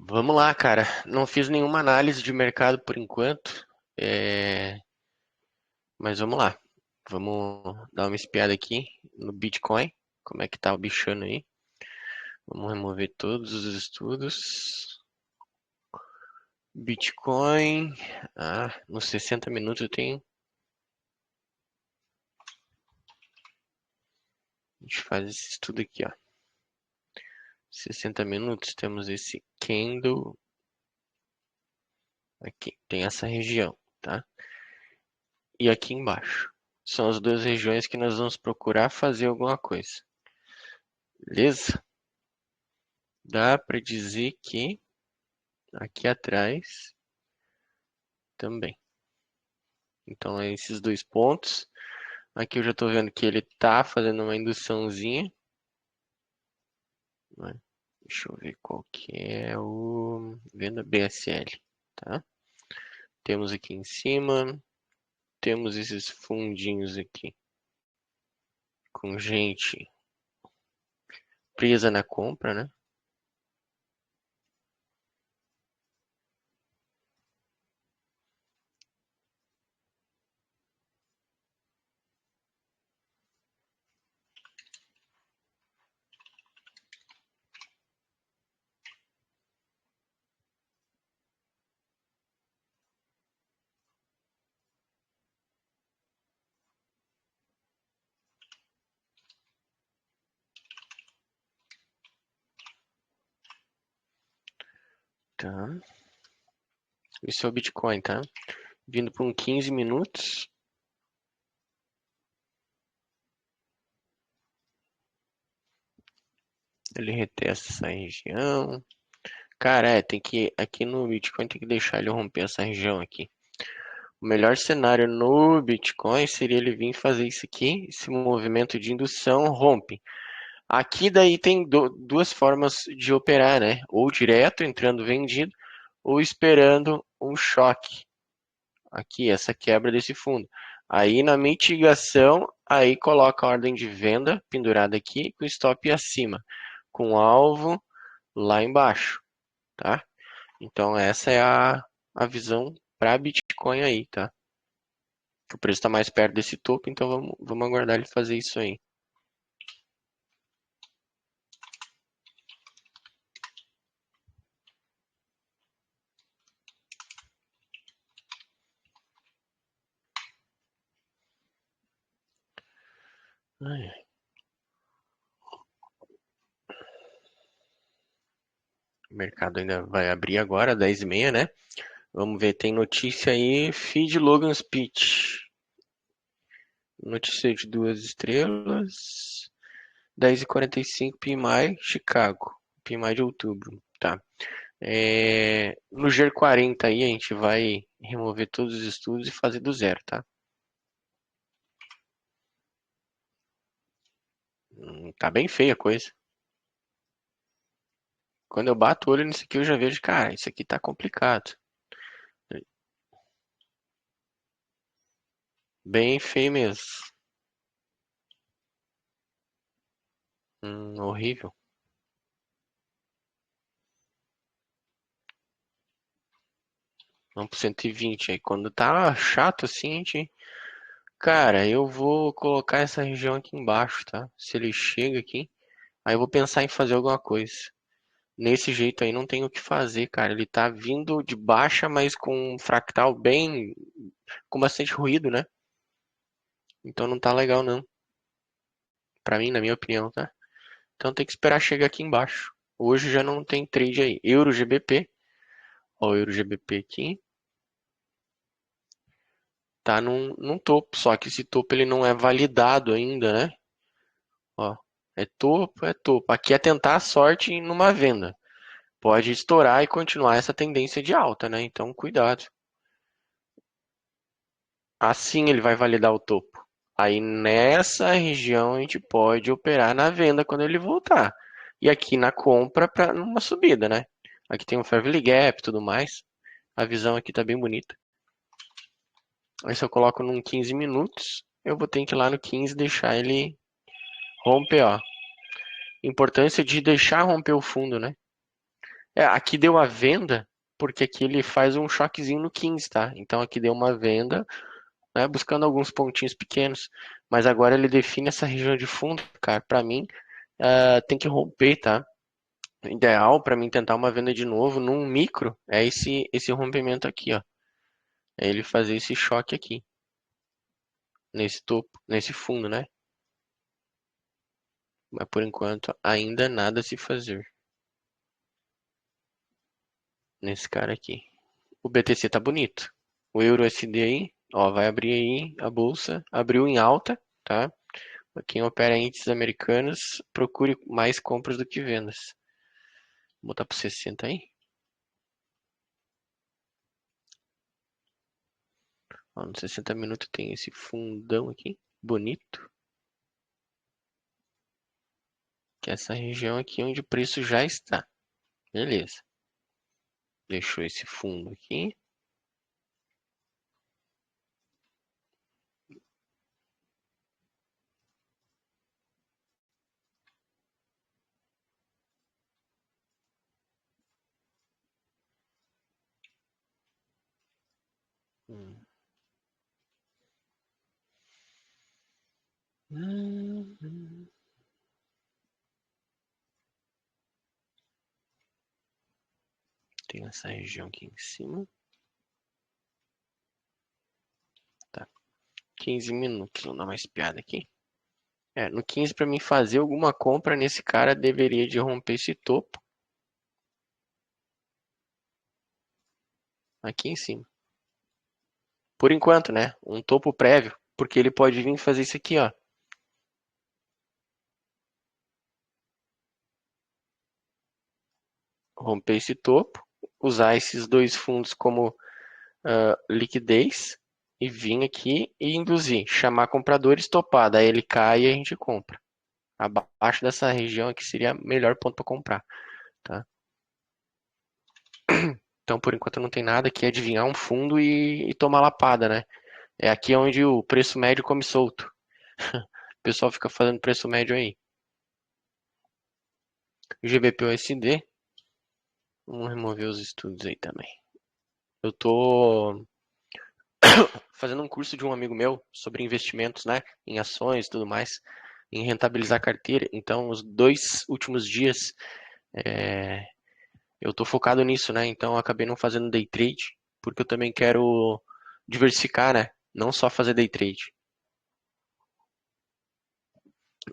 Vamos lá, cara. Não fiz nenhuma análise de mercado por enquanto, mas vamos lá. Vamos dar uma espiada aqui no Bitcoin. Como é que tá o bichano aí? Vamos remover todos os estudos. Bitcoin. Nos 60 minutos eu tenho. A gente faz esse estudo aqui, ó. 60 minutos, temos esse candle. Aqui, tem essa região, tá? E aqui embaixo. São as duas regiões que nós vamos procurar fazer alguma coisa. Beleza? Dá para dizer que aqui atrás também. Então, é esses dois pontos. Aqui eu já estou vendo que ele está fazendo uma induçãozinha. Deixa eu ver qual que é o venda BSL, tá? Temos aqui em cima, temos esses fundinhos aqui com gente presa na compra, né? Tá. Esse é o Bitcoin, tá? Vindo por um 15 minutos. Ele retesta essa região. Cara, tem que aqui no Bitcoin tem que deixar ele romper essa região aqui. O melhor cenário no Bitcoin seria ele vir fazer isso aqui, esse movimento de indução rompe. Aqui daí tem duas formas de operar, né? Ou direto entrando vendido, ou esperando um choque. Aqui, essa quebra desse fundo. Aí na mitigação, aí coloca a ordem de venda pendurada aqui com stop acima, com alvo lá embaixo, tá? Então essa é a visão para Bitcoin aí, tá? O preço está mais perto desse topo, então vamos aguardar ele fazer isso aí. O mercado ainda vai abrir agora, 10h30, né? Vamos ver, tem notícia aí, feed Logan Speech. Notícia de 2 estrelas. 10h45, PMI, Chicago. PMI de outubro, tá? No GER40 aí a gente vai remover todos os estudos e fazer do zero, tá? Tá bem feia a coisa. Quando eu bato o olho nisso aqui, eu já vejo, cara, isso aqui tá complicado. Bem feio mesmo. Horrível. Vamos pro 120 aí. Quando tá chato assim, a gente... Cara, eu vou colocar essa região aqui embaixo, tá? Se ele chega aqui, aí eu vou pensar em fazer alguma coisa. Nesse jeito aí não tem o que fazer, cara. Ele tá vindo de baixa, mas com um fractal bem... com bastante ruído, né? Então não tá legal não. Pra mim, na minha opinião, tá? Então tem que esperar chegar aqui embaixo. Hoje já não tem trade aí. Euro GBP. Ó, o Euro GBP aqui. Tá num topo, só que esse topo ele não é validado ainda, né? Ó, é topo, é topo. Aqui é tentar a sorte numa venda. Pode estourar e continuar essa tendência de alta, né? Então, cuidado. Assim ele vai validar o topo. Aí nessa região a gente pode operar na venda quando ele voltar. E aqui na compra para uma subida, né? Aqui tem um Fair Value Gap e tudo mais. A visão aqui tá bem bonita. Aí se eu coloco num 15 minutos, eu vou ter que ir lá no 15 e deixar ele romper, ó. Importância de deixar romper o fundo, né? Aqui deu a venda, porque aqui ele faz um choquezinho no 15, tá? Então aqui deu uma venda, né, buscando alguns pontinhos pequenos. Mas agora ele define essa região de fundo, cara. Pra mim, tem que romper, tá? O ideal pra mim tentar uma venda de novo num micro é esse rompimento aqui, ó. É ele fazer esse choque aqui, nesse topo, nesse fundo, né? Mas por enquanto ainda nada a se fazer nesse cara aqui. O BTC tá bonito. O Euro SD aí, ó, vai abrir aí a bolsa, abriu em alta, tá? Quem opera em índices americanos, procure mais compras do que vendas. Vou botar para 60 aí. Ó, nos 60 minutos tem esse fundão aqui, bonito. Que é essa região aqui onde o preço já está. Beleza. Deixou esse fundo aqui. Hum. Tem essa região aqui em cima. Tá. 15 minutos. Vou dar uma espiada aqui. No 15 para mim fazer alguma compra nesse cara deveria de romper esse topo aqui em cima. Por enquanto, né? Um topo prévio, porque ele pode vir fazer isso aqui, ó. Romper esse topo, usar esses dois fundos como liquidez e vir aqui e induzir, chamar compradores, topar, daí ele cai e a gente compra. Abaixo dessa região aqui seria o melhor ponto para comprar, tá? Então, por enquanto não tem nada aqui, é adivinhar um fundo e tomar lapada, né? É aqui onde o preço médio come solto. O pessoal fica fazendo preço médio aí. O GBP-USD, vamos remover os estudos aí também. Eu tô fazendo um curso de um amigo meu sobre investimentos, né, em ações e tudo mais, em rentabilizar a carteira. Então, os 2 últimos dias eu tô focado nisso, né? Então, eu acabei não fazendo day trade, porque eu também quero diversificar, né? Não só fazer day trade.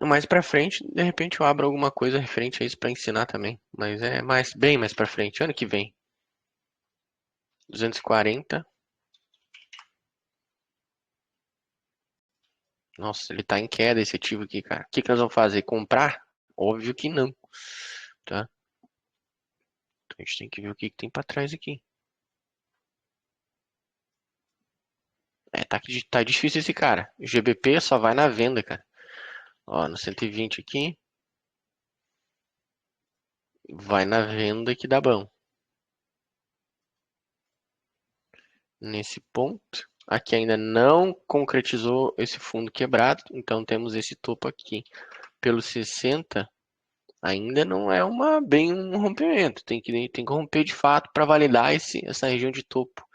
Mais pra frente, de repente eu abro alguma coisa referente a isso pra ensinar também, mas é bem mais pra frente, ano que vem. 240. Nossa, ele tá em queda esse ativo aqui, cara. O que que nós vamos fazer? Comprar? Óbvio que não, tá? Então a gente tem que ver o que que tem pra trás aqui. Tá difícil esse cara. O GBP só vai na venda, cara. Ó, no 120 aqui, vai na venda que dá bom. Nesse ponto, aqui ainda não concretizou esse fundo quebrado, então temos esse topo aqui. Pelo 60, ainda não é bem um rompimento. Tem que romper de fato para validar essa região de topo.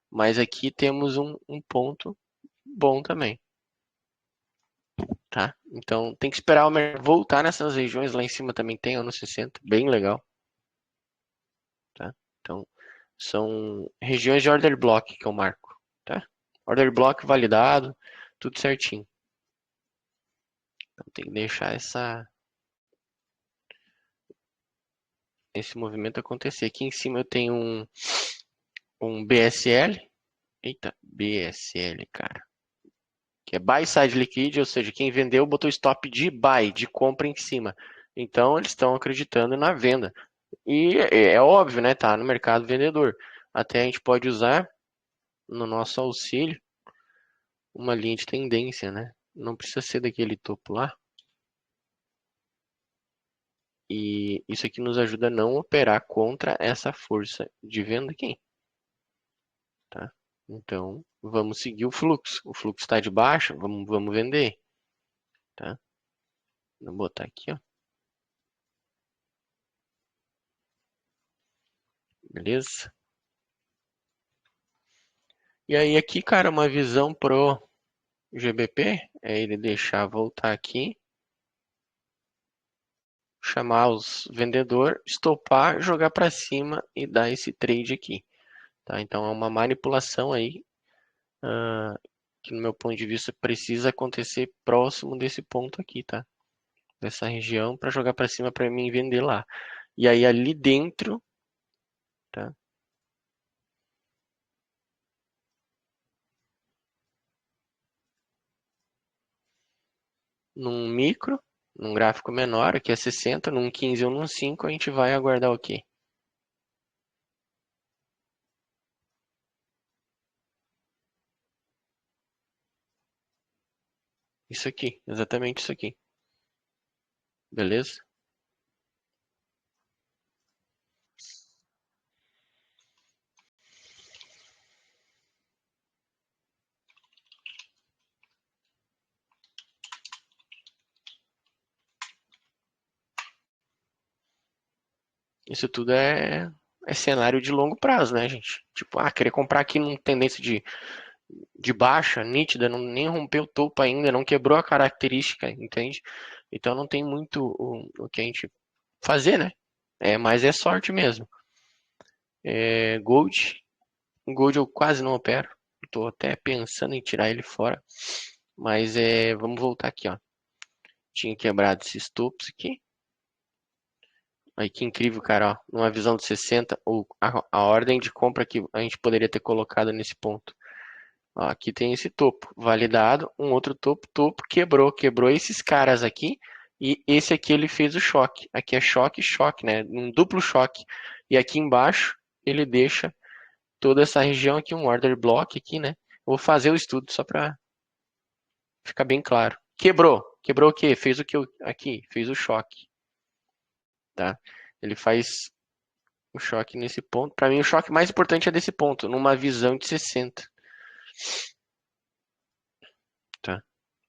Mas aqui temos um ponto bom também, tá? Então tem que esperar o mercado voltar nessas regiões. Lá em cima também tem, ó, no 60, bem legal, tá? Então são regiões de order block que eu marco, tá? Order block validado, tudo certinho. Então tem que deixar esse movimento acontecer. Aqui em cima eu tenho um BSL. Eita, BSL, cara. Que é Buy Side Liquidity, ou seja, quem vendeu botou stop de buy, de compra em cima. Então eles estão acreditando na venda. E é óbvio, né? Tá no mercado vendedor. Até a gente pode usar no nosso auxílio uma linha de tendência, né? Não precisa ser daquele topo lá. E isso aqui nos ajuda a não operar contra essa força de venda aqui, tá? Então, vamos seguir o fluxo. O fluxo está de baixo, vamos vender, tá? Vou botar aqui, ó. beleza? E aí aqui, cara, uma visão pro GBP é ele deixar voltar aqui, chamar os vendedor, estopar, jogar para cima e dar esse trade aqui, tá? Então é uma manipulação aí que no meu ponto de vista precisa acontecer próximo desse ponto aqui, tá? Dessa região para jogar para cima para mim vender lá. E aí ali dentro, tá? Num micro, num gráfico menor, aqui é 60, num 15 ou num 5, a gente vai aguardar o quê? Isso aqui, exatamente isso aqui. Beleza? Isso tudo é cenário de longo prazo, né, gente? Tipo, querer comprar aqui num tendência de baixa, nítida, não, nem rompeu o topo ainda, não quebrou a característica, entende? Então não tem muito o que a gente fazer, né? Mas é sorte mesmo. Gold, Gold eu quase não opero. Estou até pensando em tirar ele fora. Mas vamos voltar aqui, ó. Tinha quebrado esses topos aqui. Aí que incrível, cara, ó. Numa visão de 60, a ordem de compra que a gente poderia ter colocado nesse ponto. Ó, aqui tem esse topo validado, um outro topo, quebrou esses caras aqui. E esse aqui ele fez o choque. Aqui é choque, choque, né? Um duplo choque. E aqui embaixo ele deixa toda essa região aqui, um order block aqui, né? Vou fazer o estudo só para ficar bem claro. Quebrou o quê? Fez o que aqui? Fez o choque, tá? Ele faz o choque nesse ponto. Para mim, o choque mais importante é desse ponto, numa visão de 60, tá?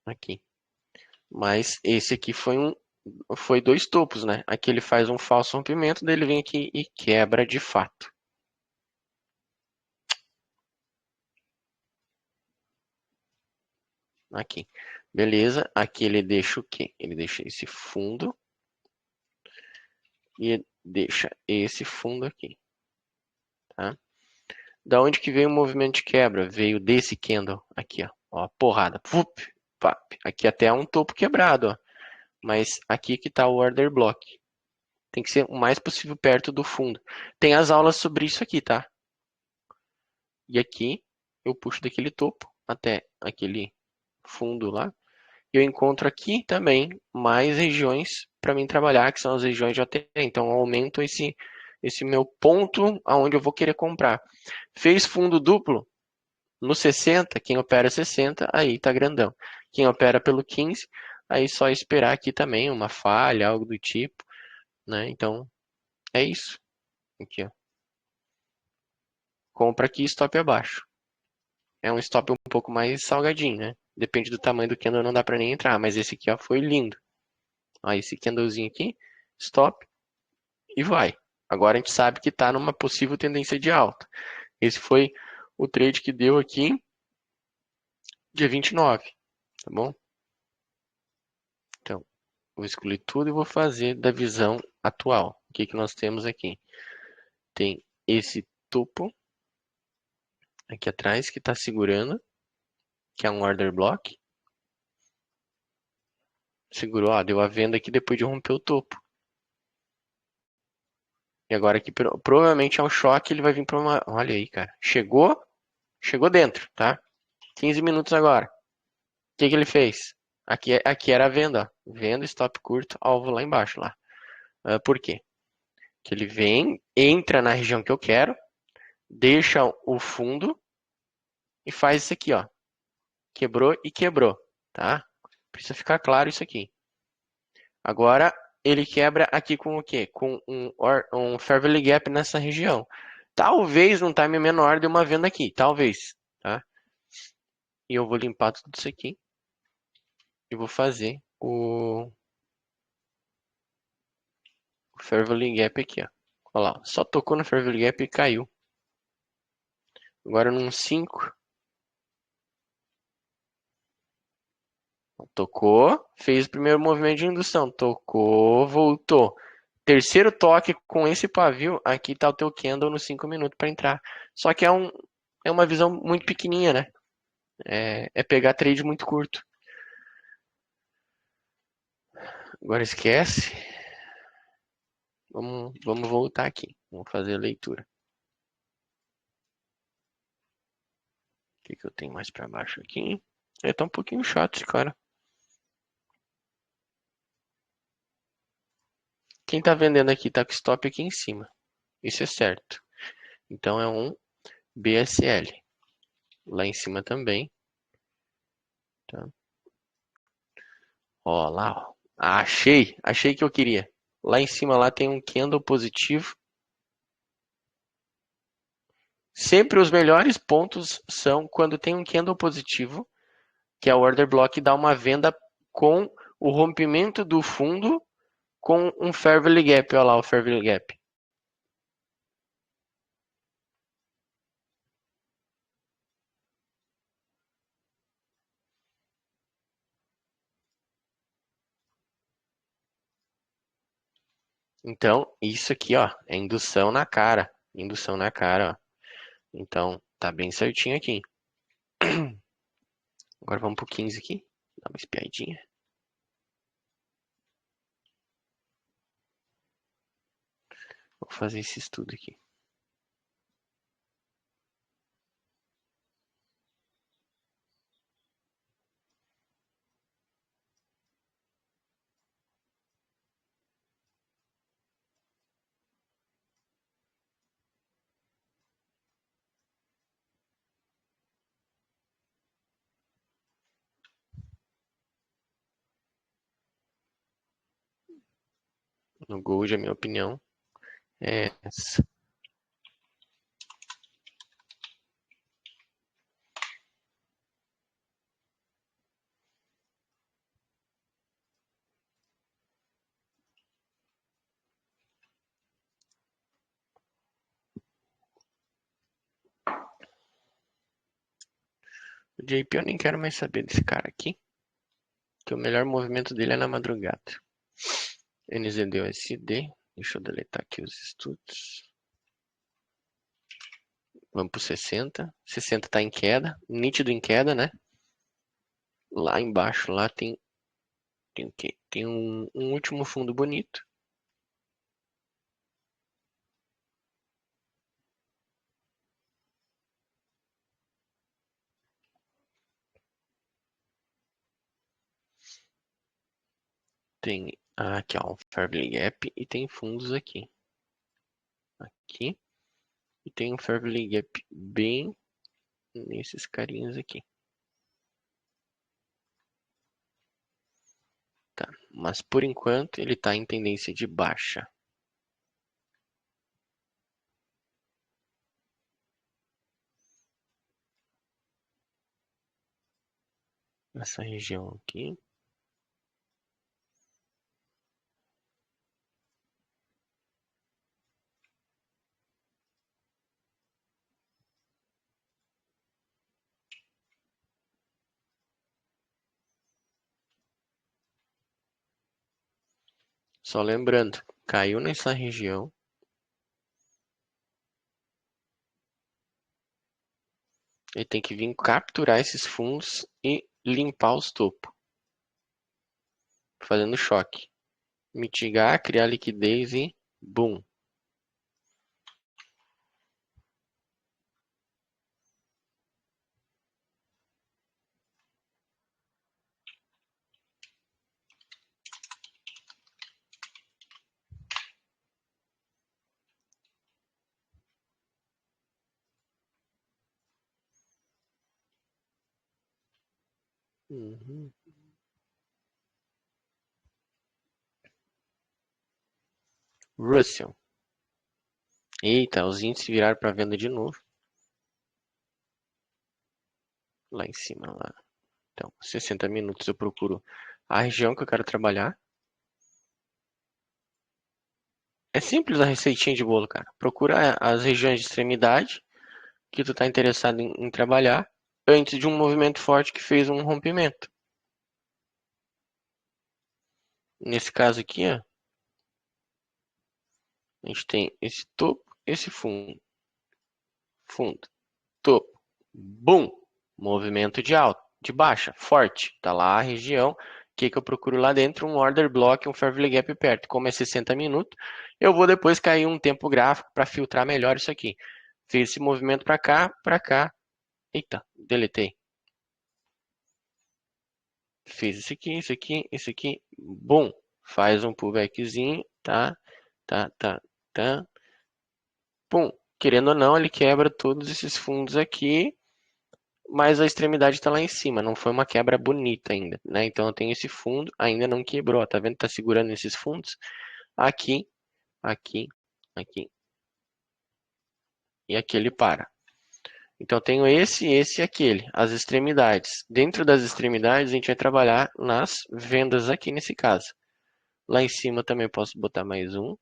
Aqui. Mas esse aqui foi dois topos, né? Aqui ele faz um falso rompimento, daí ele vem aqui e quebra de fato. Aqui. Beleza, aqui ele deixa o quê? Ele deixa esse fundo e deixa esse fundo aqui, tá? Da onde que veio o movimento de quebra? Veio desse candle aqui, ó. Ó, porrada. Fup, pap. Aqui até é um topo quebrado, ó. Mas aqui que tá o order block. Tem que ser o mais possível perto do fundo. Tem as aulas sobre isso aqui, tá? E aqui eu puxo daquele topo até aquele fundo lá. E eu encontro aqui também mais regiões para mim trabalhar, que são as regiões de ATE. Então eu aumento esse meu ponto aonde eu vou querer comprar. Fez fundo duplo? No 60, quem opera 60, aí tá grandão. Quem opera pelo 15, aí só esperar aqui também uma falha, algo do tipo, né? Então, é isso. Aqui, ó. Compra aqui, stop abaixo. É um stop um pouco mais salgadinho, né? Depende do tamanho do candle, não dá para nem entrar, mas esse aqui, ó, foi lindo. Ó, esse candlezinho aqui, stop e vai. Agora a gente sabe que tá numa possível tendência de alta. Esse foi o trade que deu aqui dia 29, tá bom? Então, vou excluir tudo e vou fazer da visão atual. O que que nós temos aqui? Tem esse topo aqui atrás que está segurando, que é um order block. Segurou, ó, deu a venda aqui depois de romper o topo. E agora aqui provavelmente é um choque, ele vai vir para uma... Olha aí, cara. Chegou dentro, tá? 15 minutos agora. O que que ele fez? Aqui era a venda, ó. Venda, stop curto, alvo lá embaixo, lá. Por quê? Que ele vem, entra na região que eu quero, deixa o fundo e faz isso aqui, ó. Quebrou e quebrou, tá? Precisa ficar claro isso aqui. Agora, ele quebra aqui com o quê? Com um Fair Value Gap nessa região. Talvez num time menor de uma venda aqui, talvez, tá? E eu vou limpar tudo isso aqui e vou fazer o Fair Value Gap aqui, ó. Olha lá, só tocou no Fair Value Gap e caiu. Agora num 5. Tocou, fez o primeiro movimento de indução. Tocou, voltou. Terceiro toque com esse pavio. Aqui tá o teu candle nos 5 minutos para entrar. Só que é uma visão muito pequenininha, né? É pegar trade muito curto. Agora esquece. Vamos voltar aqui. Vamos fazer a leitura. O que eu tenho mais para baixo aqui? Tá um pouquinho chato esse cara. Quem tá vendendo aqui tá com stop aqui em cima. Isso é certo. Então é um BSL. Lá em cima também. Tá? Ó, lá, ó. Achei que eu queria. Lá em cima lá tem um candle positivo. Sempre os melhores pontos são quando tem um candle positivo, que é o order block dá uma venda com o rompimento do fundo com um Fair Value Gap. Olha lá o Fair Value Gap. Então, isso aqui, ó, é indução na cara. Indução na cara, ó. Então, tá bem certinho aqui. Agora vamos pro 15 aqui. Dá uma espiadinha. Vou fazer esse estudo aqui. No Gold, a minha opinião é essa. O JP eu nem quero mais saber desse cara aqui, que o melhor movimento dele é na madrugada. NZD-USD, deixa eu deletar aqui os estudos. Vamos pro 60. 60 tá em queda, nítido em queda, né? Lá embaixo, lá tem o quê? Tem um último fundo bonito. Tem aqui, ó, um Fair Value Gap e tem fundos aqui. Aqui. E tem um Fair Value Gap bem nesses carinhas aqui. Tá, mas por enquanto ele tá em tendência de baixa. Nessa região aqui. Só lembrando, caiu nessa região. Ele tem que vir capturar esses fundos e limpar os topos. Fazendo choque. Mitigar, criar liquidez e boom. Uhum. Russell. Eita, os índices viraram para venda de novo. Lá em cima, lá. Então, 60 minutos eu procuro a região que eu quero trabalhar. É simples a receitinha de bolo, cara. Procura as regiões de extremidade que tu tá interessado em trabalhar antes de um movimento forte que fez um rompimento. Nesse caso aqui, ó, a gente tem esse topo, esse fundo, fundo, topo, bum, movimento de alta, de baixa, forte. Tá lá a região. O que que eu procuro lá dentro? Um order block, um fair value gap perto. Como é 60 minutos, eu vou depois cair um tempo gráfico para filtrar melhor isso aqui. Fiz esse movimento para cá, para cá. Eita, deletei. Fiz isso aqui, isso aqui, isso aqui. Bom, faz um pullbackzinho, tá, tá, tá, tá. Pum. Querendo ou não, ele quebra todos esses fundos aqui, mas a extremidade está lá em cima. Não foi uma quebra bonita ainda, né? Então eu tenho esse fundo, ainda não quebrou. Tá vendo? Tá segurando esses fundos aqui, aqui, aqui. E aqui ele para. Então eu tenho esse e aquele, as extremidades. Dentro das extremidades, a gente vai trabalhar nas vendas aqui nesse caso. Lá em cima também posso botar mais um.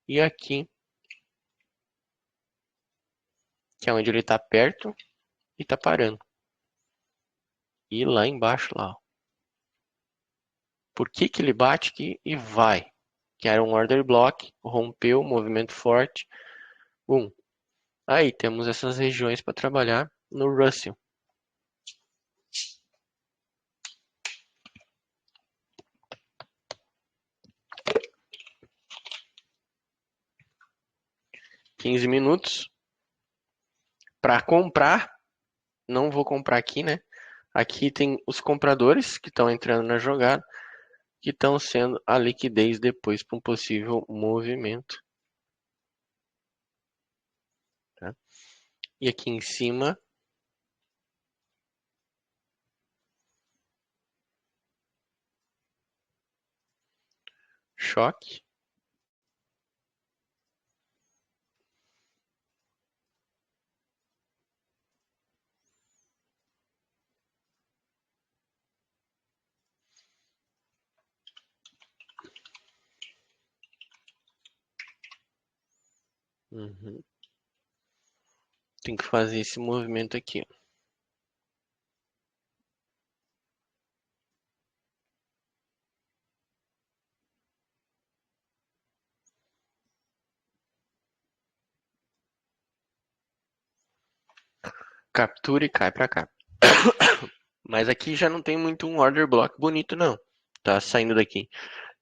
E aqui, que é onde ele está perto e está parando. E lá embaixo, lá, ó. Por que que ele bate aqui e vai? Que era um order block, rompeu, movimento forte. Aí temos essas regiões para trabalhar no Russell. Quinze minutos. Para comprar, não vou comprar aqui, né? Aqui tem os compradores que estão entrando na jogada, que estão sendo a liquidez depois para um possível movimento. Tá? E aqui em cima, choque. Uhum. Tem que fazer esse movimento aqui. Ó. Captura e cai para cá. Mas aqui já não tem muito um order block bonito, não. Tá saindo daqui.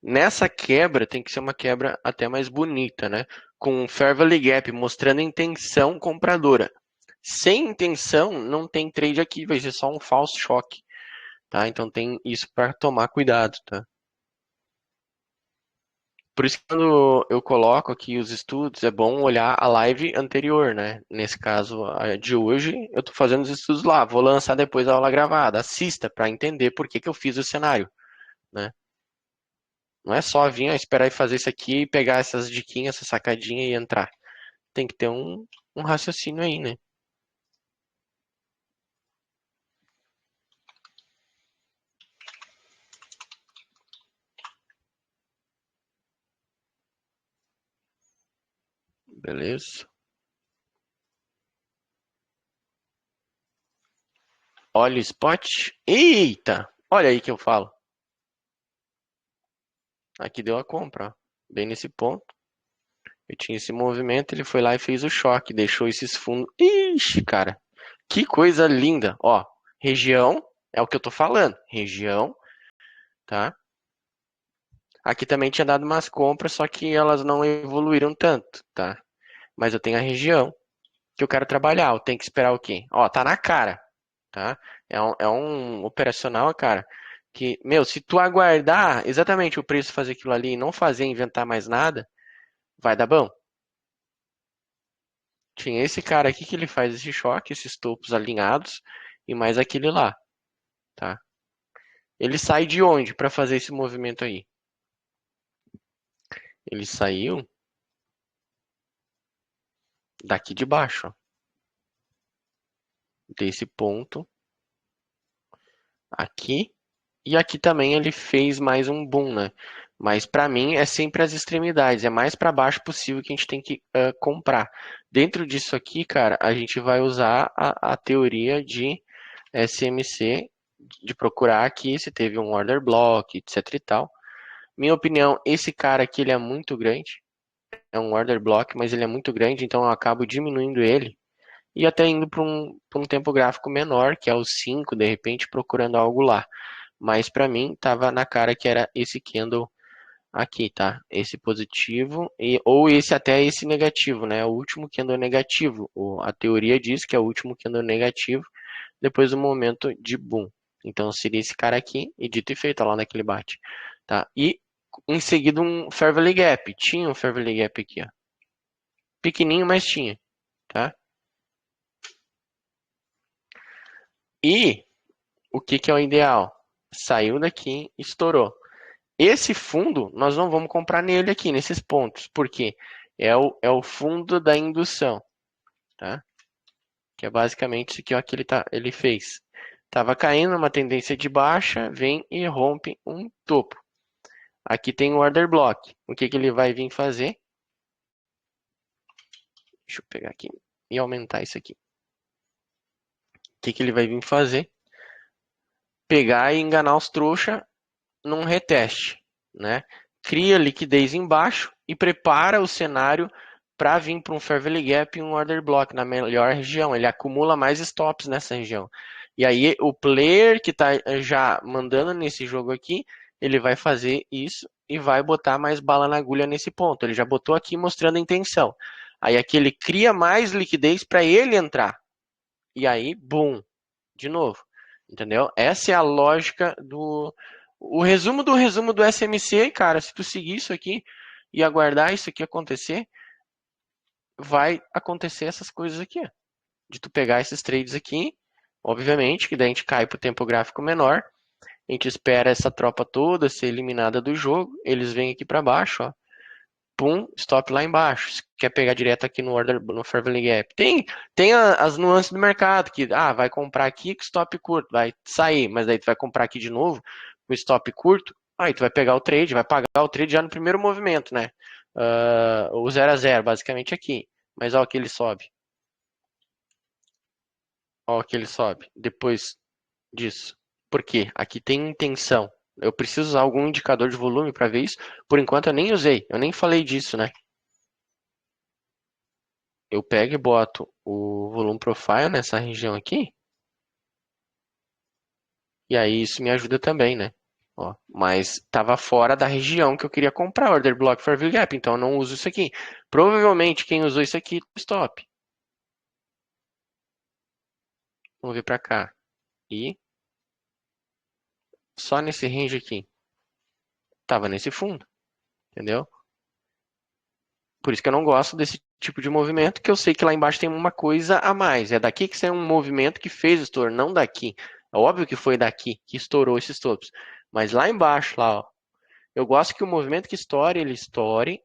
Nessa quebra tem que ser uma quebra até mais bonita, né? Com um fair value gap mostrando intenção compradora. Sem intenção, não tem trade aqui, vai ser só um false shock, tá? Então tem isso para tomar cuidado, tá? Por isso que quando eu coloco aqui os estudos, é bom olhar a live anterior, né? Nesse caso, a de hoje, eu estou fazendo os estudos lá. Vou lançar depois a aula gravada. Assista para entender por que que eu fiz o cenário, né? Não é só vir, esperar e fazer isso aqui e pegar essas diquinhas, essa sacadinha e entrar. Tem que ter um raciocínio aí, né? Beleza? Olha o spot. Eita! Olha aí que eu falo. Aqui deu a compra, ó. Bem nesse ponto. Eu tinha esse movimento, ele foi lá e fez o choque, deixou esses fundos. Ixi, cara. Que coisa linda. Ó, região, é o que eu tô falando. Região, tá? Aqui também tinha dado umas compras, só que elas não evoluíram tanto, tá? Mas eu tenho a região que eu quero trabalhar. Eu tenho que esperar o quê? Ó, tá na cara, tá? É um operacional, cara, que, meu, se tu aguardar exatamente o preço fazer aquilo ali e não fazer inventar mais nada, vai dar bom. Tinha esse cara aqui que ele faz esse choque, esses topos alinhados e mais aquele lá, tá? Ele sai de onde para fazer esse movimento aí? Ele saiu daqui de baixo, ó, desse ponto aqui E aqui também ele fez mais um boom, né? Mas para mim é sempre as extremidades, é mais para baixo possível que a gente tem que comprar. Dentro disso aqui, cara, a gente vai usar a teoria de SMC, de procurar aqui se teve um order block, etc e tal. Minha opinião, esse cara aqui ele é muito grande, é um order block, mas ele é muito grande, então eu acabo diminuindo ele e até indo para um tempo gráfico menor, que é o 5, de repente, procurando algo lá. Mas para mim tava na cara que era esse candle aqui, tá? Esse positivo ou esse até esse negativo, né? O último candle negativo. A teoria diz que é o último candle negativo depois do momento de boom. Então seria esse cara aqui e dito e feito lá naquele bate, tá? E em seguida um Fair Value Gap. Tinha um Fair Value Gap aqui, ó. Pequenininho, mas tinha, tá? E o que que é o ideal? Saiu daqui, estourou. Esse fundo, nós não vamos comprar nele aqui, nesses pontos, porque é o fundo da indução, tá? Que é basicamente isso aqui ó, que ele fez. Estava caindo uma tendência de baixa, vem e rompe um topo. Aqui tem o order block. O que, que ele vai vir fazer? Deixa eu pegar aqui e aumentar isso aqui. O que, que ele vai vir fazer? Pegar e enganar os trouxa num reteste, né? Cria liquidez embaixo e prepara o cenário para vir para um Fair Value Gap e um Order Block na melhor região. Ele acumula mais stops nessa região. E aí o player que está já mandando nesse jogo aqui, ele vai fazer isso e vai botar mais bala na agulha nesse ponto. Ele já botou aqui mostrando a intenção. Aí aqui ele cria mais liquidez para ele entrar. E aí, boom, de novo. Entendeu? Essa é a lógica do. O resumo do SMC, cara, se tu seguir isso aqui e aguardar isso aqui acontecer, vai acontecer essas coisas aqui. Ó. De tu pegar esses trades aqui, obviamente, que daí a gente cai pro tempo gráfico menor, a gente espera essa tropa toda ser eliminada do jogo, eles vêm aqui para baixo, ó. Pum, stop lá embaixo. Se quer pegar direto aqui no order, no Fair Value Gap. Tem as nuances do mercado, que vai comprar aqui com stop curto, vai sair, mas daí tu vai comprar aqui de novo com stop curto, aí tu vai pegar o trade, vai pagar o trade já no primeiro movimento, né? O 0 a 0 basicamente aqui. Mas olha que ele sobe. Olha que ele sobe. Depois disso. Por quê? Aqui tem intenção. Eu preciso usar algum indicador de volume para ver isso. Por enquanto eu nem usei, eu nem falei disso, né? Eu pego e boto o volume profile nessa região aqui, e aí isso me ajuda também, né? Ó, mas estava fora da região que eu queria comprar, order block for value gap, então eu não uso isso aqui. Provavelmente quem usou isso aqui, stop. Vamos ver para cá. E só nesse range aqui. Tava nesse fundo, entendeu? Por isso que eu não gosto desse tipo de movimento, que eu sei que lá embaixo tem uma coisa a mais. É daqui que sai um movimento que fez o estouro, não daqui. É óbvio que foi daqui que estourou esses topos. Mas lá embaixo, lá, ó, eu gosto que o movimento que estoure, ele estoure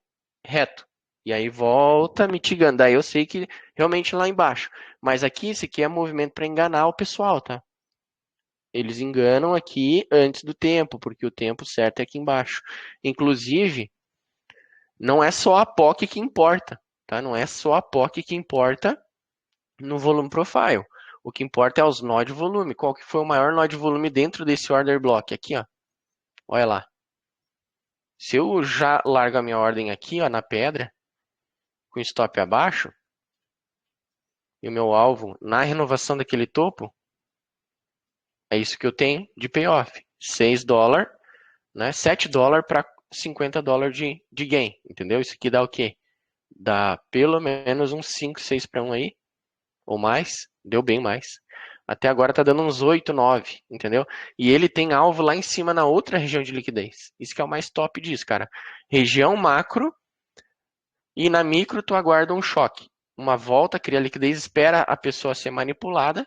reto. E aí volta mitigando. Daí eu sei que realmente lá embaixo. Mas aqui, esse aqui é movimento para enganar o pessoal, tá? Eles enganam aqui antes do tempo, porque o tempo certo é aqui embaixo. Inclusive, não é só a POC que importa, tá? Não é só a POC que importa no volume profile. O que importa é os nó de volume. Qual que foi o maior nó de volume dentro desse order block? Aqui, ó. Olha lá. Se eu já largo a minha ordem aqui, ó, na pedra, com stop abaixo, e o meu alvo na renovação daquele topo, é isso que eu tenho de payoff. 6 dólares, né? 7 dólares para 50 dólares de gain, entendeu? Isso aqui dá o quê? Dá pelo menos uns 5, 6 para 1 aí, ou mais, deu bem mais. Até agora tá dando uns 8, 9, entendeu? E ele tem alvo lá em cima na outra região de liquidez. Isso que é o mais top disso, cara. Região macro e na micro tu aguarda um choque. Uma volta, cria liquidez, espera a pessoa ser manipulada,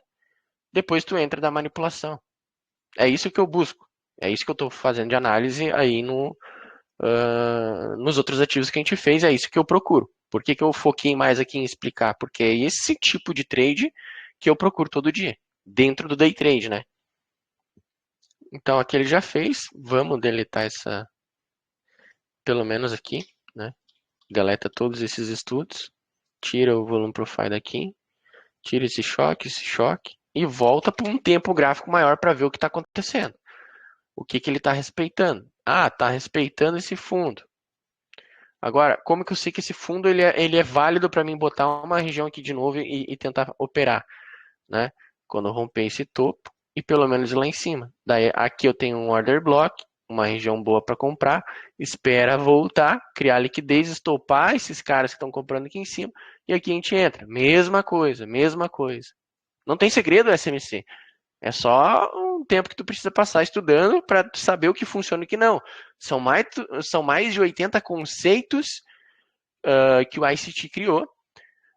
depois tu entra da manipulação. É isso que eu busco. É isso que eu estou fazendo de análise aí nos outros ativos que a gente fez, é isso que eu procuro. Por que, que eu foquei mais aqui em explicar? Porque é esse tipo de trade que eu procuro todo dia, dentro do day trade, né? Então aqui ele já fez. Vamos deletar essa, pelo menos aqui, né? Deleta todos esses estudos. Tira o volume profile daqui. Tira esse choque. E volta para um tempo gráfico maior para ver o que está acontecendo. O que ele está respeitando? Ah, está respeitando esse fundo. Agora, como que eu sei que esse fundo ele é válido para mim botar uma região aqui de novo e tentar operar, né? Quando eu romper esse topo e pelo menos ir lá em cima. Daí aqui eu tenho um order block, uma região boa para comprar, espera voltar, criar liquidez, estopar esses caras que estão comprando aqui em cima e aqui a gente entra. Mesma coisa, mesma coisa. Não tem segredo o SMC. É só um tempo que tu precisa passar estudando para saber o que funciona e o que não. São mais de 80 conceitos que o ICT criou,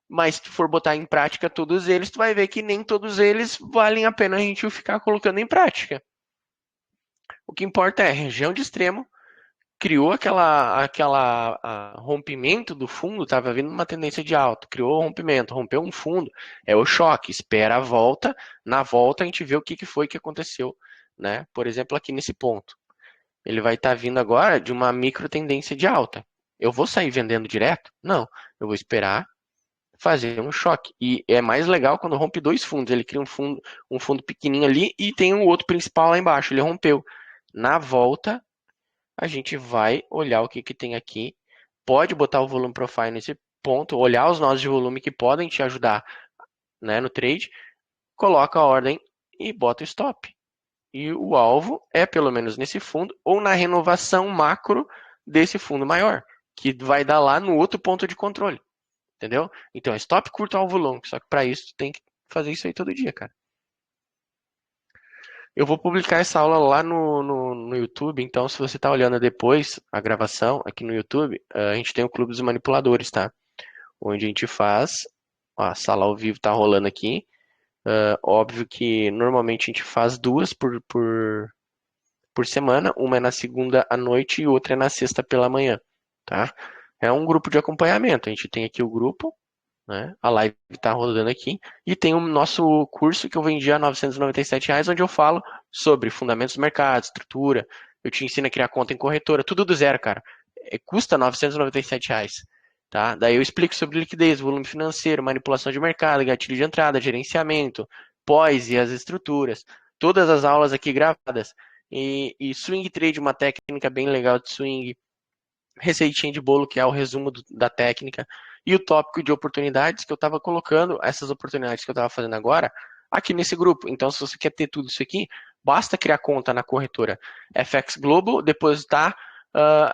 mas se tu for botar em prática todos eles, tu vai ver que nem todos eles valem a pena a gente ficar colocando em prática. O que importa é região de extremo, criou aquela rompimento do fundo, estava vindo uma tendência de alta, criou o rompimento, rompeu um fundo, é o choque, espera a volta, na volta a gente vê o que foi que aconteceu, né? Por exemplo, aqui nesse ponto, ele vai estar vindo agora de uma micro tendência de alta. Eu vou sair vendendo direto? Não, eu vou esperar fazer um choque. E é mais legal quando rompe dois fundos. Ele cria um fundo pequenininho ali e tem um outro principal lá embaixo. Ele rompeu. Na volta, a gente vai olhar o que tem aqui. Pode botar o volume profile nesse ponto, olhar os nós de volume que podem te ajudar, né, no trade. Coloca a ordem e bota o stop. E o alvo é pelo menos nesse fundo ou na renovação macro desse fundo maior, que vai dar lá no outro ponto de controle. Entendeu? Então, é stop curto, alvo longo. Só que para isso, tu tem que fazer isso aí todo dia, cara. Eu vou publicar essa aula lá no YouTube. Então, se você está olhando depois a gravação aqui no YouTube, a gente tem o Clube dos Manipuladores, tá? Onde a gente faz. Ó, a sala ao vivo tá rolando aqui. Óbvio que normalmente a gente faz duas por semana. Uma é na segunda à noite e outra é na sexta pela manhã, tá? É um grupo de acompanhamento. A gente tem aqui o grupo, né? A live está rodando aqui. E tem o nosso curso que eu vendi a R$ 997, onde eu falo sobre fundamentos do mercado, estrutura. Eu te ensino a criar conta em corretora, tudo do zero, cara. Custa R$ 997. Tá? Daí eu explico sobre liquidez, volume financeiro, manipulação de mercado, gatilho de entrada, gerenciamento, pós e as estruturas. Todas as aulas aqui gravadas. E swing trade, uma técnica bem legal de swing, receitinha de bolo, que é o resumo da técnica, e o tópico de oportunidades que eu estava colocando, essas oportunidades que eu estava fazendo agora, aqui nesse grupo. Então, se você quer ter tudo isso aqui, basta criar conta na corretora FX Global, depositar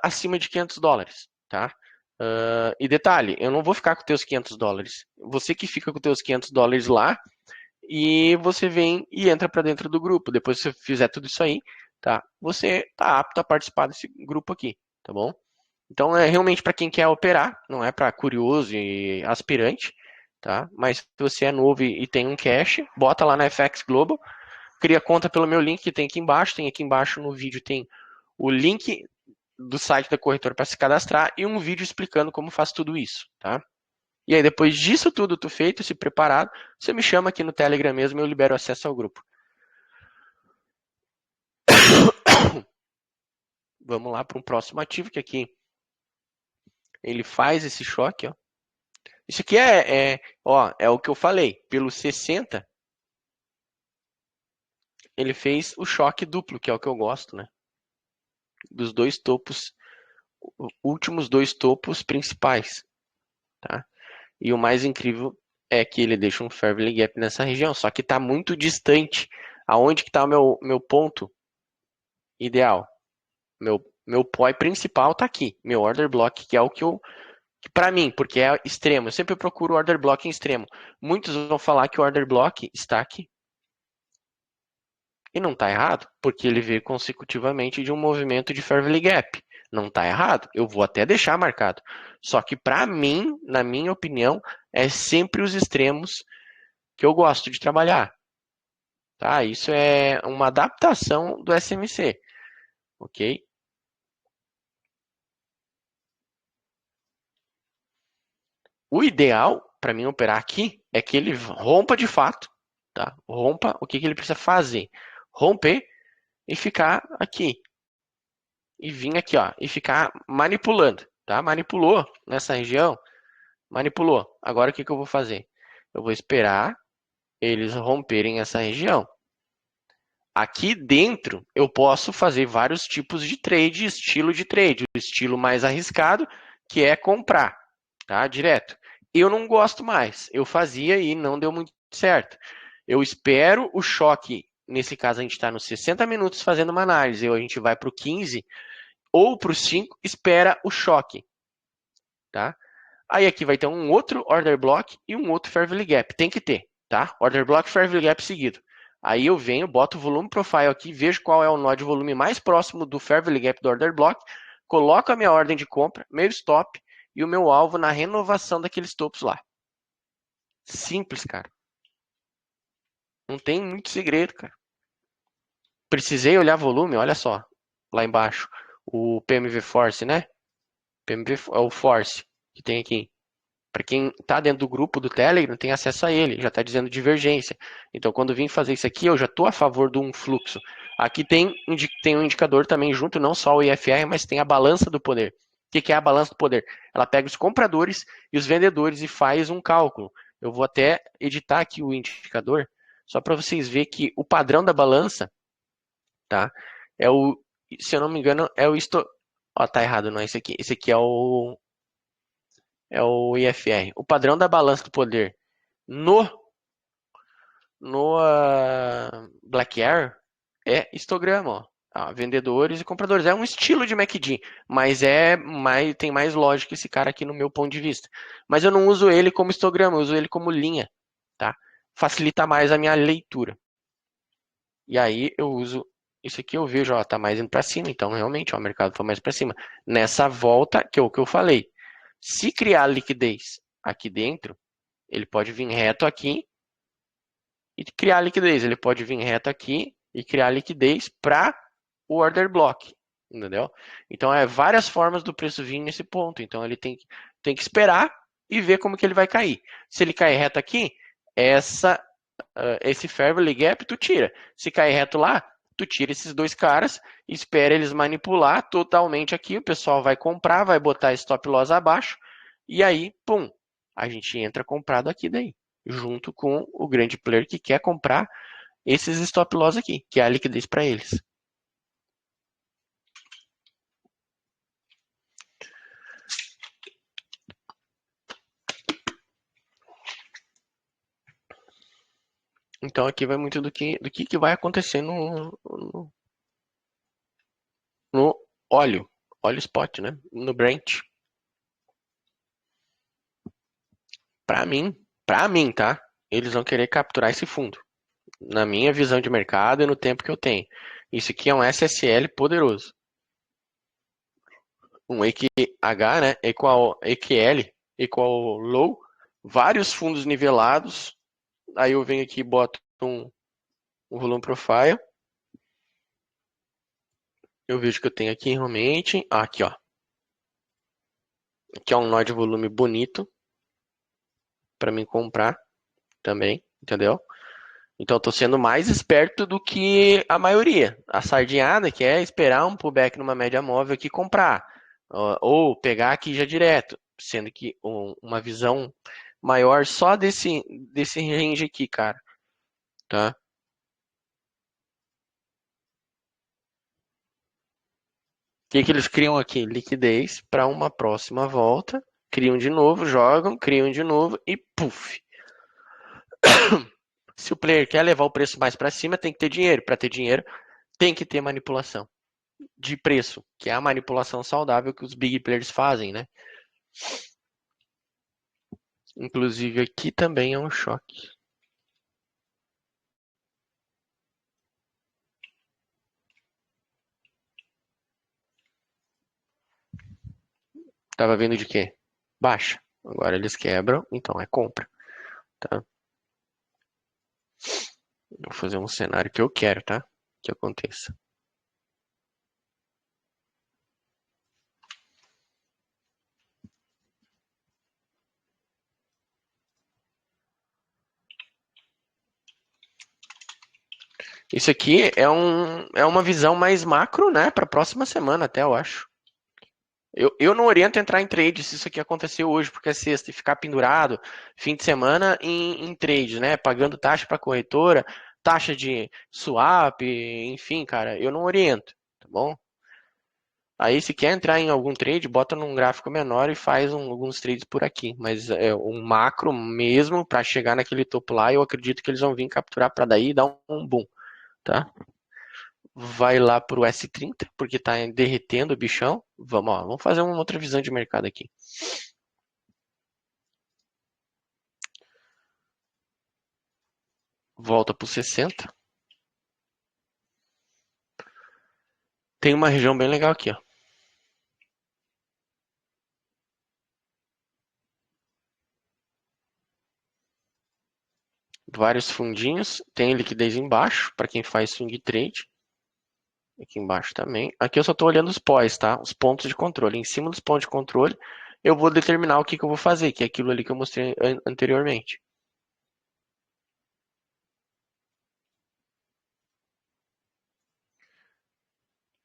acima de US$ 500, tá? E detalhe, eu não vou ficar com teus US$ 500. Você que fica com teus US$ 500 lá, e você vem e entra para dentro do grupo. Depois que você fizer tudo isso aí, tá? Você tá apto a participar desse grupo aqui, tá bom? Então é realmente para quem quer operar, não é para curioso e aspirante, tá? Mas se você é novo e tem um cash, bota lá na FX Global, cria conta pelo meu link que tem aqui embaixo no vídeo tem o link do site da corretora para se cadastrar e um vídeo explicando como faz tudo isso, tá? E aí depois disso tudo tu feito, se preparado, você me chama aqui no Telegram mesmo e eu libero acesso ao grupo. Vamos lá para um próximo ativo que aqui ele faz esse choque, ó. Isso aqui é o que eu falei. Pelo 60, ele fez o choque duplo, que é o que eu gosto, né? Dos dois topos, últimos dois topos principais, tá? E o mais incrível é que ele deixa um fair value gap nessa região, só que está muito distante. Aonde que está o meu ponto ideal? Meu POI principal está aqui. Meu order block, que é o que para mim, porque é extremo. Eu sempre procuro order block em extremo. Muitos vão falar que o order block está aqui. E não está errado, porque ele veio consecutivamente de um movimento de fair value gap. Não está errado, eu vou até deixar marcado. Só que para mim, na minha opinião, é sempre os extremos que eu gosto de trabalhar. Tá? Isso é uma adaptação do SMC, ok? O ideal para mim operar aqui é que ele rompa de fato, tá? Rompa, o que ele precisa fazer? Romper e ficar aqui. E vir aqui, ó, e ficar manipulando, tá? Manipulou nessa região, manipulou. Agora o que que eu vou fazer? Eu vou esperar eles romperem essa região. Aqui dentro eu posso fazer vários tipos de trade, estilo de trade, o estilo mais arriscado, que é comprar, tá? Direto. Eu não gosto mais. Eu fazia e não deu muito certo. Eu espero o choque. Nesse caso, a gente está nos 60 minutos fazendo uma análise. Ou a gente vai para o 15 ou para o 5, espera o choque, tá? Aí aqui vai ter um outro order block e um outro fair value gap. Tem que ter, tá? Order block e fair value gap seguido. Aí eu venho, boto o volume profile aqui, vejo qual é o nó de volume mais próximo do fair value gap do order block, coloco a minha ordem de compra, meu stop e o meu alvo na renovação daqueles topos lá. Simples, cara. Não tem muito segredo, cara. Precisei olhar volume, olha só, lá embaixo. O PMV Force, né? PMV é o Force que tem aqui. Para quem está dentro do grupo do Telegram, tem acesso a ele, já está dizendo divergência. Então, quando vim fazer isso aqui, eu já estou a favor de um fluxo. Aqui tem um indicador também junto, não só o IFR, mas tem a balança do poder. O que é a balança do poder? Ela pega os compradores e os vendedores e faz um cálculo. Eu vou até editar aqui o indicador, só para vocês verem que o padrão da balança, tá? É o, se eu não me engano, é o isto. Ó, tá errado, não é esse aqui. Esse aqui é o IFR. O padrão da balança do poder no, no Black Air é histograma, ó. Vendedores e compradores. É um estilo de MACD, mas tem mais lógica esse cara aqui no meu ponto de vista. Mas eu não uso ele como histograma, eu uso ele como linha, tá? Facilita mais a minha leitura. E aí eu uso isso aqui, eu vejo, ó, tá mais indo para cima, então realmente, ó, o mercado foi mais para cima. Nessa volta, que é o que eu falei. Se criar liquidez aqui dentro, ele pode vir reto aqui e criar liquidez. Ele pode vir reto aqui e criar liquidez para o order block, entendeu? Então, é várias formas do preço vir nesse ponto. Então, ele tem que esperar e ver como que ele vai cair. Se ele cair reto aqui, esse fair value gap tu tira. Se cair reto lá, tu tira esses dois caras, espera eles manipular totalmente aqui, o pessoal vai comprar, vai botar stop loss abaixo, e aí, pum, a gente entra comprado aqui daí, junto com o grande player que quer comprar esses stop loss aqui, que é a liquidez para eles. Então aqui vai muito do que vai acontecer no óleo spot, né? No Brent. Para mim, tá? Eles vão querer capturar esse fundo, na minha visão de mercado e no tempo que eu tenho. Isso aqui é um SSL poderoso. Um EQH, né? Equal EQL, equal low, vários fundos nivelados. Aí eu venho aqui e boto um volume profile. Eu vejo que eu tenho aqui realmente. Aqui, ó. Aqui é um nó de volume bonito para mim comprar também, entendeu? Então eu tô sendo mais esperto do que a maioria. A sardinhada que é esperar um pullback numa média móvel aqui e comprar. Ou pegar aqui já direto. Sendo que uma visão maior só desse range aqui, cara. Tá? O que que eles criam aqui? Liquidez para uma próxima volta. Criam de novo, jogam, criam de novo e puf. Se o player quer levar o preço mais para cima, tem que ter dinheiro. Para ter dinheiro, tem que ter manipulação de preço, que é a manipulação saudável que os big players fazem, né? Inclusive aqui também é um choque. Tava vendo de quê? Baixa. Agora eles quebram, então é compra, tá? Vou fazer um cenário que eu quero, tá? Que aconteça. Isso aqui é uma visão mais macro, né? Para a próxima semana até, eu acho. Eu não oriento entrar em trade se isso aqui aconteceu hoje, porque é sexta, e ficar pendurado fim de semana em trade, né? Pagando taxa para corretora, taxa de swap, enfim, cara, eu não oriento, tá bom? Aí, se quer entrar em algum trade, bota num gráfico menor e faz alguns trades por aqui. Mas é um macro mesmo, para chegar naquele topo lá, eu acredito que eles vão vir capturar para daí dar um boom, tá? Vai lá pro S30, porque tá derretendo o bichão. Vamos, ó, vamos fazer uma outra visão de mercado aqui. Volta pro 60. Tem uma região bem legal aqui, ó. Vários fundinhos, tem liquidez embaixo para quem faz swing trade. Aqui embaixo também. Aqui eu só estou olhando os pós, tá? Os pontos de controle. Em cima dos pontos de controle, eu vou determinar o que que eu vou fazer, que é aquilo ali que eu mostrei anteriormente.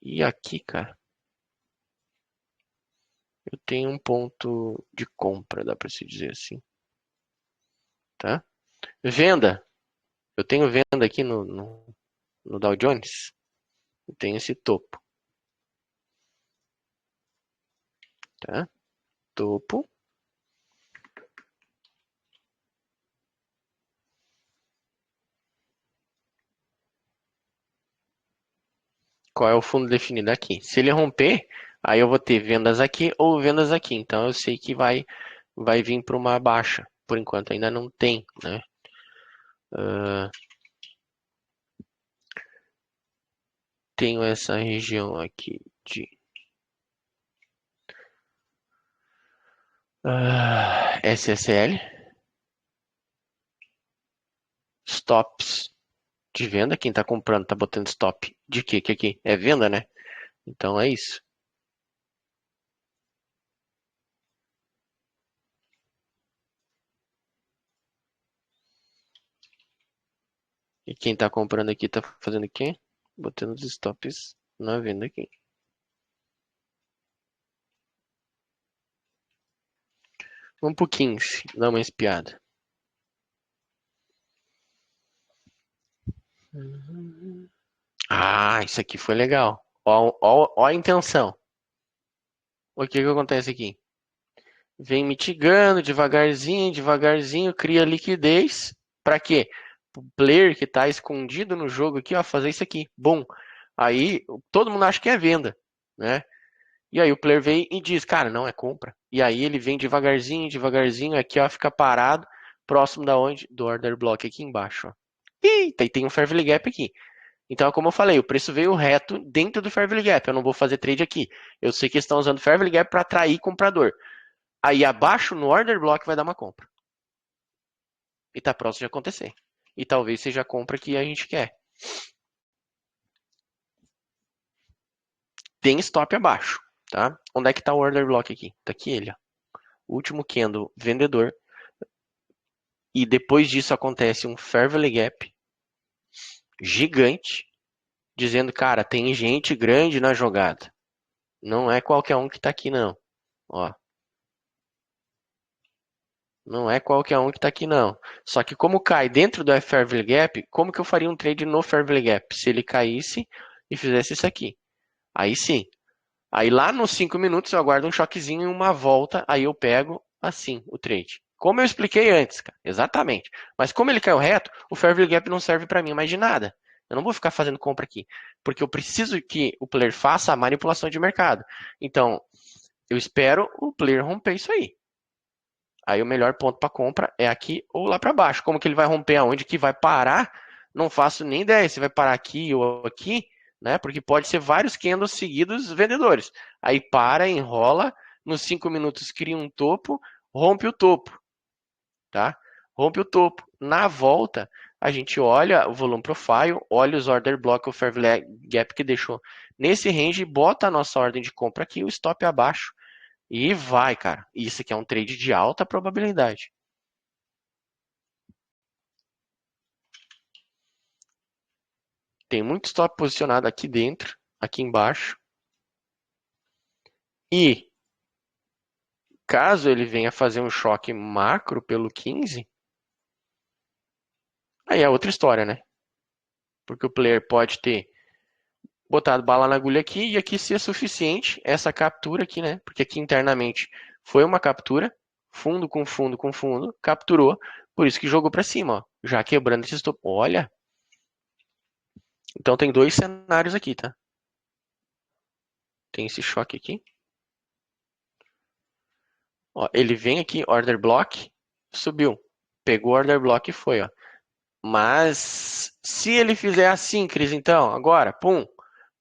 E aqui, cara, eu tenho um ponto de compra, dá para se dizer assim, tá? Venda. Eu tenho venda aqui no Dow Jones. Eu tenho esse topo, tá? Topo. Qual é o fundo definido aqui? Se ele romper, aí eu vou ter vendas aqui ou vendas aqui. Então eu sei que vai vir para uma baixa. Por enquanto ainda não tem, né? Uh, tenho essa região aqui de SSL, stops de venda. Quem está comprando está botando stop de quê? Que aqui é venda, né? Então é isso. E quem está comprando aqui está fazendo o quê? Botando os stops na venda aqui. Um pouquinho, dá uma espiada. Ah, isso aqui foi legal. Ó a intenção. O que que acontece aqui? Vem mitigando devagarzinho, devagarzinho, cria liquidez. Para quê? O player que está escondido no jogo aqui, ó, fazer isso aqui. Bom. Aí todo mundo acha que é venda, né? E aí o player vem e diz, cara, não é compra. E aí ele vem devagarzinho, devagarzinho, aqui, ó, fica parado, próximo da onde? Do order block aqui embaixo, ó. Eita, e tem um fair value gap aqui. Então, como eu falei, o preço veio reto dentro do Fair Value Gap. Eu não vou fazer trade aqui. Eu sei que eles estão usando o Fair Value Gap para atrair comprador. Aí abaixo no Order Block vai dar uma compra. E tá próximo de acontecer. E talvez seja a compra que a gente quer. Tem stop abaixo, tá? Onde é que tá o Order Block aqui? Tá aqui ele, ó. Último candle vendedor. E depois disso acontece um Fair Value Gap gigante, dizendo, cara, tem gente grande na jogada. Não é qualquer um que tá aqui, não. Ó, não é qualquer um que tá aqui, não. Só que como cai dentro do Fair Value Gap, como que eu faria um trade no Fair Value Gap? Se ele caísse e fizesse isso aqui. Aí sim. Aí lá nos 5 minutos eu aguardo um choquezinho e uma volta, aí eu pego assim o trade. Como eu expliquei antes, cara. Exatamente. Mas como ele caiu reto, o Fair Value Gap não serve para mim mais de nada. Eu não vou ficar fazendo compra aqui, porque eu preciso que o player faça a manipulação de mercado. Então, eu espero o player romper isso aí. Aí o melhor ponto para compra é aqui ou lá para baixo. Como que ele vai romper aonde que vai parar? Não faço nem ideia se vai parar aqui ou aqui, né? Porque pode ser vários candles seguidos vendedores. Aí para, enrola, nos 5 minutos cria um topo, rompe o topo, tá? Rompe o topo. Na volta, a gente olha o volume profile, olha os order block, o fair value gap que deixou nesse range, bota a nossa ordem de compra aqui, o stop abaixo e vai, cara. Isso aqui é um trade de alta probabilidade. Tem muito stop posicionado aqui dentro, aqui embaixo. E caso ele venha fazer um choque macro pelo 15, aí é outra história, né? Porque o player pode ter botado bala na agulha aqui e aqui ser suficiente essa captura aqui, né? Porque aqui internamente foi uma captura, fundo com fundo com fundo, capturou, por isso que jogou para cima, ó, já quebrando esse stop. Olha, então tem dois cenários aqui, tá? Tem esse choque aqui. Ó, ele vem aqui, order block, subiu, pegou o order block e foi, ó. Mas se ele fizer assim, Cris, então, agora, pum,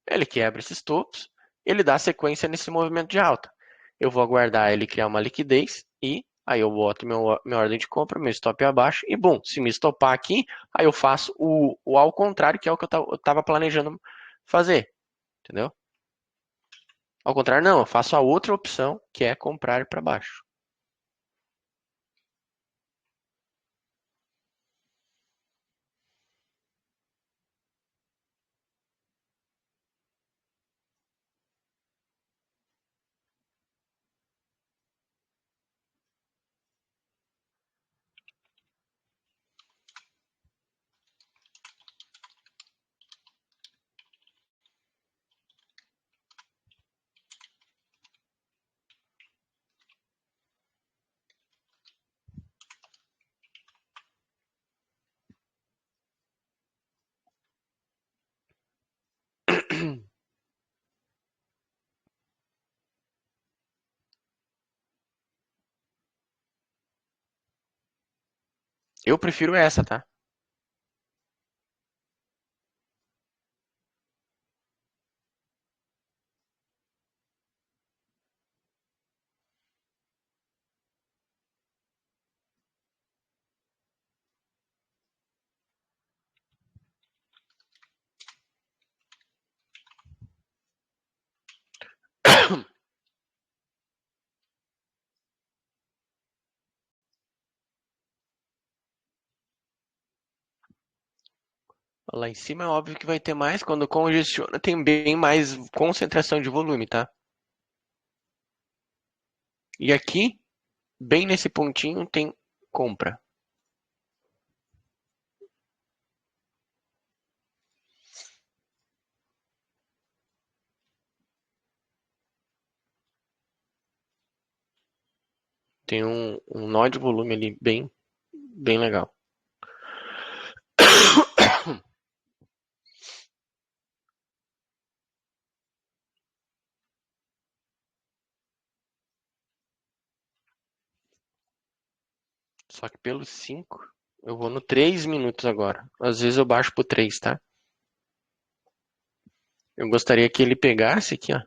ele quebra esses topos, ele dá sequência nesse movimento de alta. Eu vou aguardar ele criar uma liquidez e aí eu boto minha ordem de compra, meu stop abaixo e bum, se me estopar aqui, aí eu faço o ao contrário, que é o que eu estava planejando fazer, entendeu? Ao contrário, não, eu faço a outra opção, que é comprar para baixo. Eu prefiro essa, tá? Lá em cima é óbvio que vai ter mais, quando congestiona tem bem mais concentração de volume, tá? E aqui, bem nesse pontinho, tem compra. Tem um nó de volume ali bem legal. Só que pelos 5, eu vou no 3 minutos agora. Às vezes eu baixo pro 3, tá? Eu gostaria que ele pegasse aqui, ó.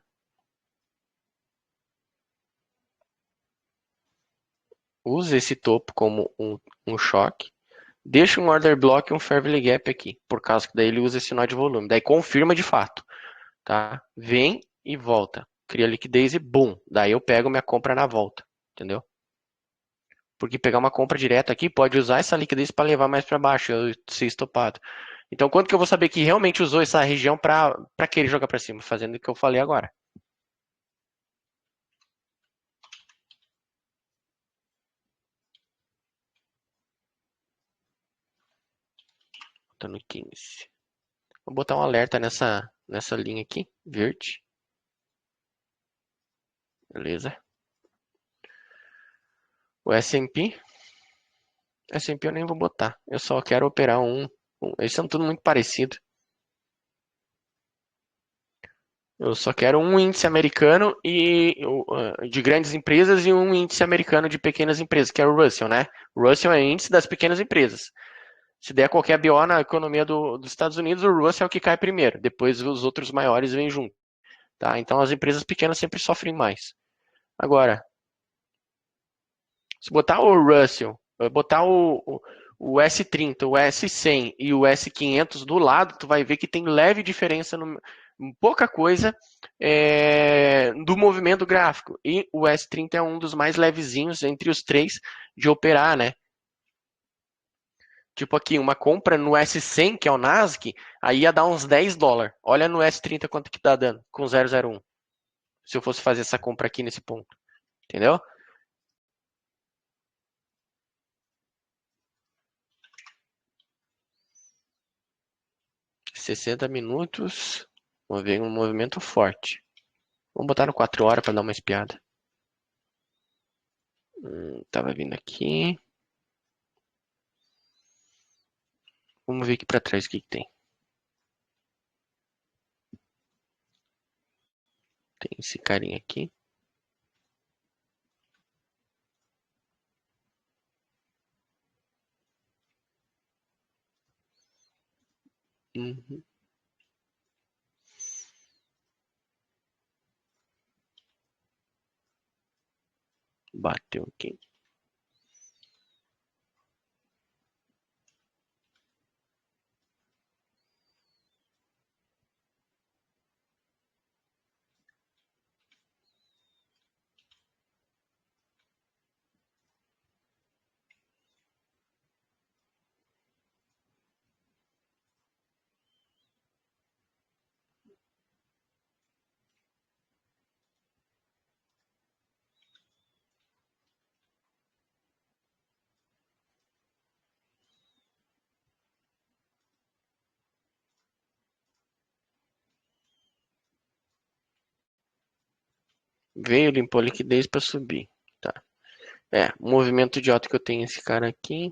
Use esse topo como um choque. Deixa um order block e um fair value gap aqui. Por causa que daí ele usa esse nó de volume. Daí confirma de fato, tá? Vem e volta. Cria liquidez e boom. Daí eu pego minha compra na volta. Entendeu? Porque pegar uma compra direta aqui pode usar essa liquidez para levar mais para baixo, eu ser estopado. Então, quando que eu vou saber que realmente usou essa região para querer jogar para cima? Fazendo o que eu falei agora. Tá no 15. Vou botar um alerta nessa linha aqui, verde. Beleza. O S&P eu nem vou botar. Eu só quero operar eles são tudo muito parecido. Eu só quero um índice americano de grandes empresas e um índice americano de pequenas empresas, que é o Russell, né? O Russell é o índice das pequenas empresas. Se der qualquer BO na economia dos Estados Unidos, o Russell é o que cai primeiro. Depois os outros maiores vêm junto. Tá? Então as empresas pequenas sempre sofrem mais. Agora, se botar o Russell, botar o S30, o S100 e o S500 do lado, tu vai ver que tem leve diferença, pouca coisa, do movimento gráfico. E o S30 é um dos mais levezinhos entre os três de operar, né? Tipo aqui, uma compra no S100, que é o Nasdaq, aí ia dar uns $10. Olha no S30 quanto que tá dando, com 001. Se eu fosse fazer essa compra aqui nesse ponto. Entendeu? 60 minutos. Vamos ver um movimento forte. Vamos botar no 4 horas para dar uma espiada. Tava vindo aqui. Vamos ver aqui para trás o que, que tem. Tem esse carinha aqui. Uhum. Bateu aqui. Veio, limpou a liquidez para subir. Tá. É, o movimento idiota que eu tenho esse cara aqui.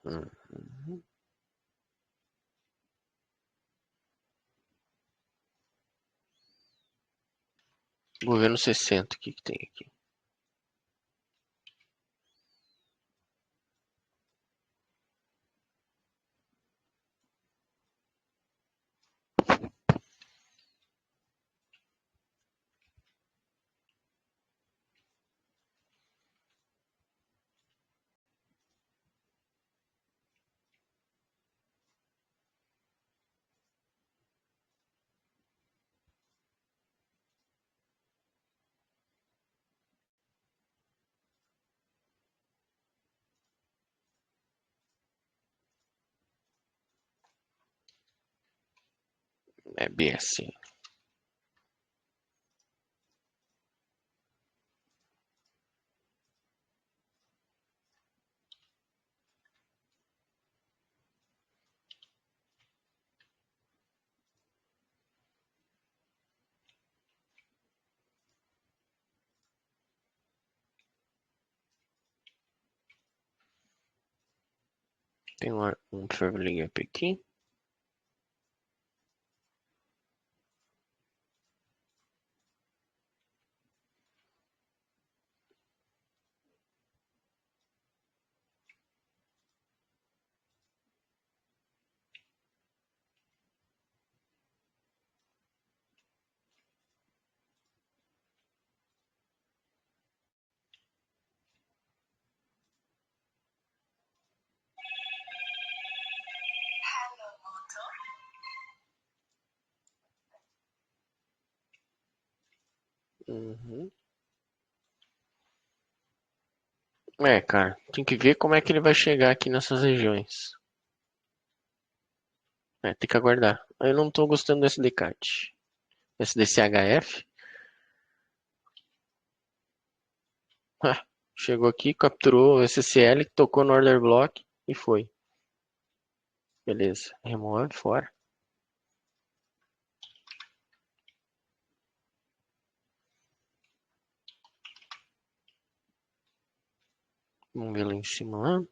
Uhum. Governo 60, o que, que tem aqui? É bem assim. Tem um traveling up aqui. Uhum. É, cara, tem que ver como é que ele vai chegar aqui nessas regiões. É, tem que aguardar. Eu não tô gostando desse decate. Esse DCHF. Ah, chegou aqui, capturou o SSL, tocou no order block e foi. Beleza. Remove, fora. Vamos ver lá em cima lá.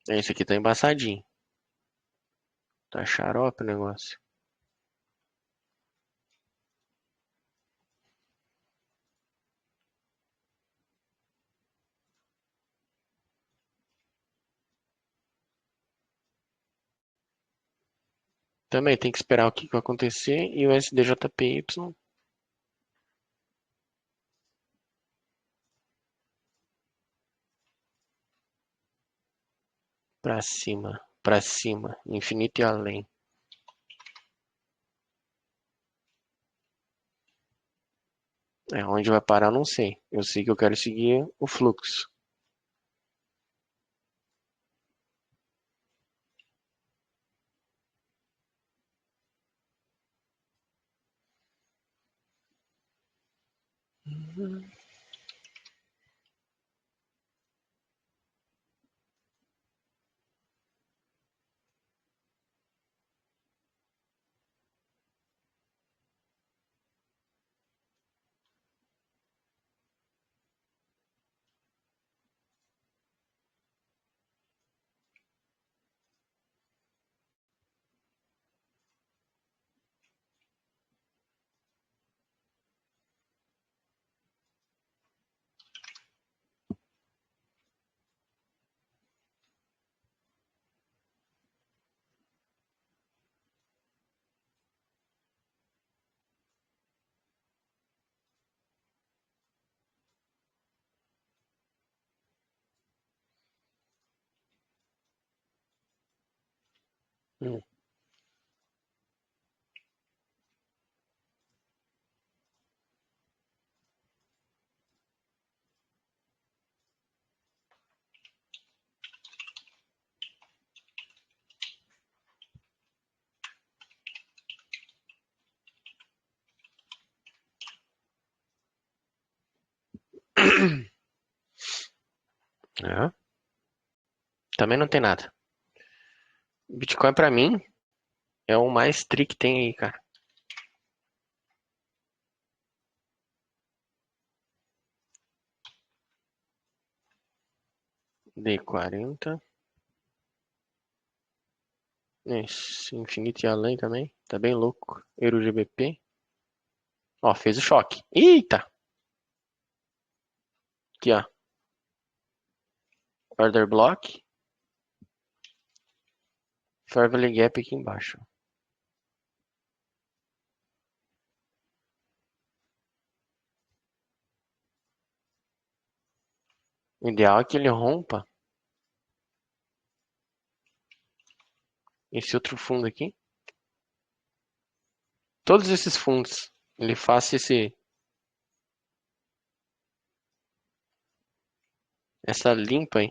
Esse aqui tá embaçadinho. Tá xarope o negócio. Também tem que esperar o que vai acontecer e o SDJPY pra cima, infinito e além. É, onde vai parar, não sei. Eu sei que eu quero seguir o fluxo. Hum, é. Também não tem nada. Bitcoin pra mim é o mais tri que tem aí, cara. D40. Esse infinito e além também. Tá bem louco. EuroGBP. Ó, fez o choque. Eita! Aqui, ó. Order block. Fairvalley Gap aqui embaixo. O ideal é que ele rompa esse outro fundo aqui. Todos esses fundos. Ele faça essa limpa aí.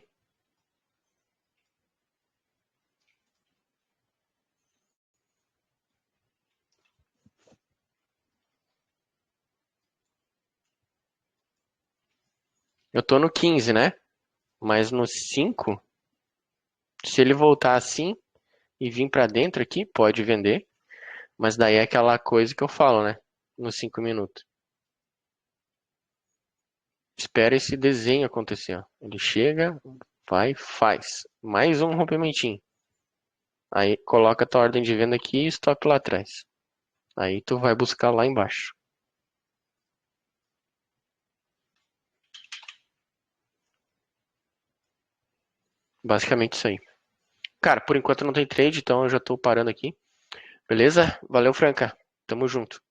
Eu tô no 15, né? Mas no 5, se ele voltar assim e vir pra dentro aqui, pode vender. Mas daí é aquela coisa que eu falo, né? Nos 5 minutos. Espera esse desenho acontecer, ó. Ele chega, vai, faz. Mais um rompimentinho. Aí coloca a tua ordem de venda aqui e stop lá atrás. Aí tu vai buscar lá embaixo. Basicamente isso aí. Cara, por enquanto não tem trade, então eu já tô parando aqui. Beleza? Valeu, Franca. Tamo junto.